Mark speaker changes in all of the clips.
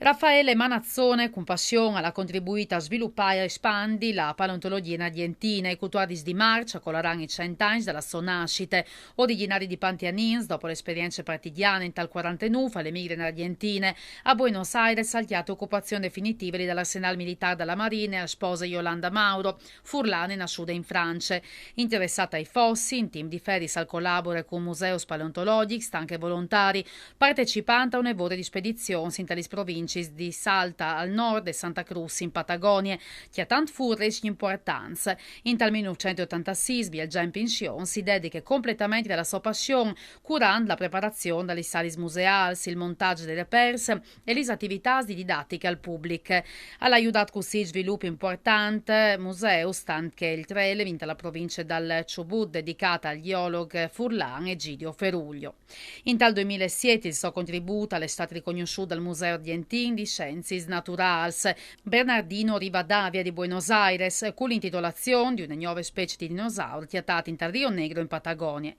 Speaker 1: Raffaele Manazzone, con passione, ha contribuito a sviluppare e espandere la paleontologia in Argentina e cultuari di marcia con i 100 anni dalla sua nascita, originari di Pantianins, dopo le esperienze partigiane in tal 49, alle migre in Argentina, a Buenos Aires al teatro occupazione definitiva dall'Arsenal Militare della Marina, sposa Yolanda Mauro, furlane nasciuta in Francia. Interessata ai fossi, in team di Ferris al collabore con Museus Paleontologics, anche volontari, partecipante a un evore di spedizioni in tali province di Salta al nord e Santa Cruz in Patagonia, che ha tant furris importanza. In tal 1986, il già in pensione, si dedica completamente alla sua passione, curando la preparazione delle sali museali, il montaggio delle pers e le attività di didattica al pubblico. Ha aiutato così sviluppo importante museo, stand che il trele vinta la provincia dal Chubut, dedicata al geologo Furlan Egidio Feruglio. In tal 2007 il suo contributo è stato riconosciuto dal Museo Argentino di Sciences Naturals Bernardino Rivadavia di Buenos Aires con l'intitolazione di una nuova specie di dinosauro trattata in Rio Negro in Patagonia.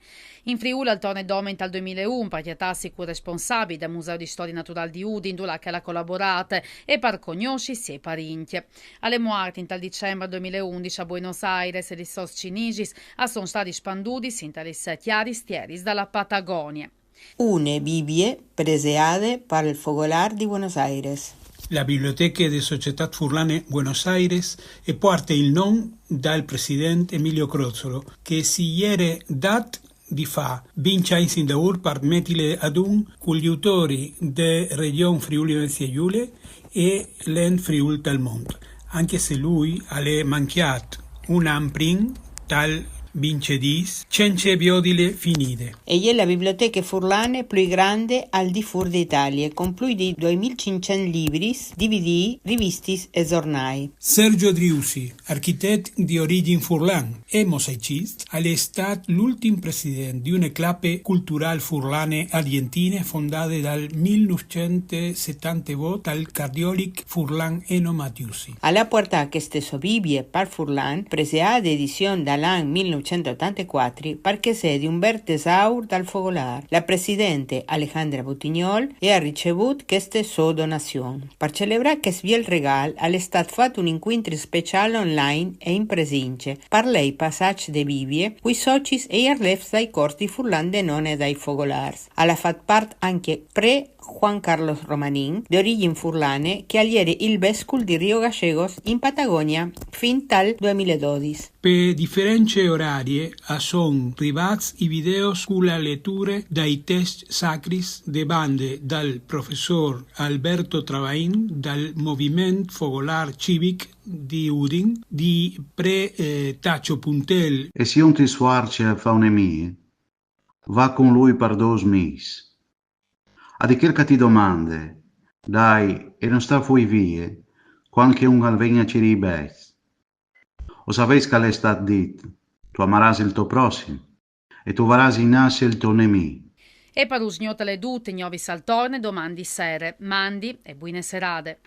Speaker 1: In Friuli al Torne Domen dal 2001 partitasi co-responsabile del Museo di Storia Naturale di Udine dove ha collaborato e per conosci sia parenti. Alle morti in tal dicembre 2011 a Buenos Aires e di Sos Cinigis sono stati spanduti in tali chiari stieris dalla Patagonia.
Speaker 2: Une biblie preseade para el Fogolar di Buenos Aires.
Speaker 3: La Biblioteca de Societat Furlane Buenos Aires porta il nome dal presidente Emilio Crozzolo, che si ieri dat di fa 20 anni in daur permettile ad con gli autori de Region Friuli Venezia Giulia e l'en Friuli del Monte, anche se lui ha manchiato un amprin tal vince dis, cence biodile finide.
Speaker 2: Ella è la biblioteca furlane più grande al di fuori d'Italia, con più di 2500 libri, DVD, rivistis e giornali.
Speaker 3: Sergio Driussi, architetto di origine furlan e mosaicista, è stato l'ultimo presidente di una classe culturale furlane argentine fondata dal 1970 dal cardiologo Furlan Eno Matiusi.
Speaker 2: Alla porta che stesso Bibbie par Furlan, prese ad edizione dall'anno 1984 perché di Umberto Esaur dal Fogolar. La presidente Alejandra Butignol e ha ricevuto queste sue donazioni. Per celebrare che svia il regalo, è stato fatto un incontro speciale online e in presenza. Per lei passaggio de Bibbie, cui soci e arlefs dai corti Furlan de non e dai Fogolars. Ha fatto parte anche Juan Carlos Romanín, di origine furlane, che alliere il vescovo di Rio Gallegos in Patagonia fin tal 2012.
Speaker 3: Per differenze orarie sono privati i video sulle letture dai testi sacri de bande dal professor Alberto Travain dal Movimento Fogolar Civic di Udine di Taccio Puntel.
Speaker 4: E se un ti suarce fa un'emie, va con lui per 2 mesi. A di cercati domande, dai, e non sta fuori vie, qualche un alvegna ci ribes. O sapeis che l'è stato detto, tu amaras il tuo prossimo, e tu varas in nasce il tuo nemico.
Speaker 1: E per usgnota le dute, gnovi saltorne, domandi sere, mandi e buine serate.